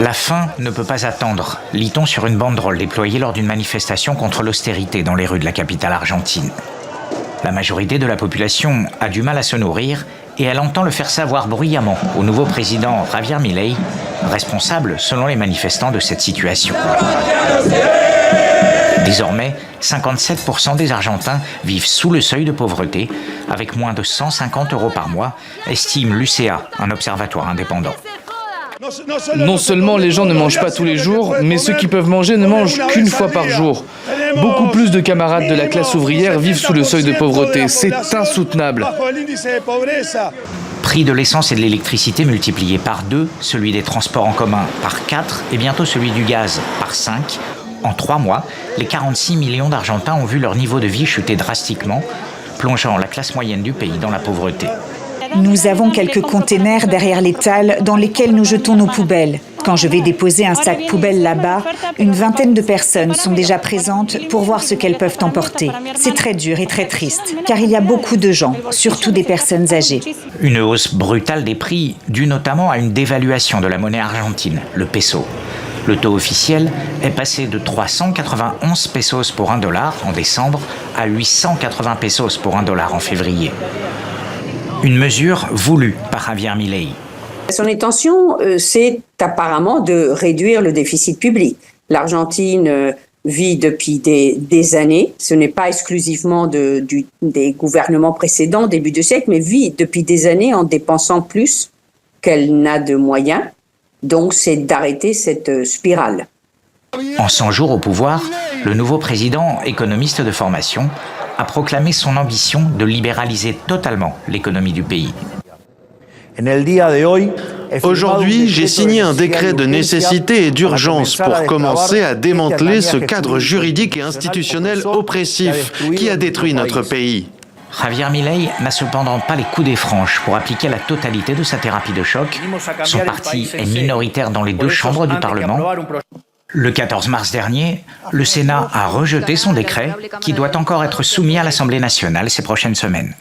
La faim ne peut pas attendre, lit-on sur une banderole déployée lors d'une manifestation contre l'austérité dans les rues de la capitale argentine. La majorité de la population a du mal à se nourrir et elle entend le faire savoir bruyamment au nouveau président Javier Milei, responsable, selon les manifestants, de cette situation. Désormais, 57% des Argentins vivent sous le seuil de pauvreté, avec moins de 150 € par mois, estime l'UCA, un observatoire indépendant. Non seulement les gens ne mangent pas tous les jours, mais ceux qui peuvent manger ne mangent qu'une fois par jour. Beaucoup plus de camarades de la classe ouvrière vivent sous le seuil de pauvreté. C'est insoutenable. Prix de l'essence et de l'électricité multipliés par 2, celui des transports en commun par 4 et bientôt celui du gaz par 5. En 3 mois, les 46 millions d'Argentins ont vu leur niveau de vie chuter drastiquement, plongeant la classe moyenne du pays dans la pauvreté. Nous avons quelques containers derrière l'étal dans lesquels nous jetons nos poubelles. Quand je vais déposer un sac poubelle là-bas, une vingtaine de personnes sont déjà présentes pour voir ce qu'elles peuvent emporter. C'est très dur et très triste, car il y a beaucoup de gens, surtout des personnes âgées. Une hausse brutale des prix, due notamment à une dévaluation de la monnaie argentine, le peso. Le taux officiel est passé de 391 pesos pour $1 en décembre à 880 pesos pour $1 en février. Une mesure voulue par Javier Milei. Son intention, c'est apparemment de réduire le déficit public. L'Argentine vit depuis des années, ce n'est pas exclusivement des gouvernements précédents, début de siècle, mais vit depuis des années en dépensant plus qu'elle n'a de moyens. Donc, c'est d'arrêter cette spirale. En 100 jours au pouvoir, le nouveau président, économiste de formation, a proclamé son ambition de libéraliser totalement l'économie du pays. Aujourd'hui, j'ai signé un décret de nécessité et d'urgence pour commencer à démanteler ce cadre juridique et institutionnel oppressif qui a détruit notre pays. Javier Milei n'a cependant pas les coups des franches pour appliquer la totalité de sa thérapie de choc. Son parti est minoritaire dans les 2 chambres du Parlement. Le 14 mars dernier, le Sénat a rejeté son décret qui doit encore être soumis à l'Assemblée nationale ces prochaines semaines.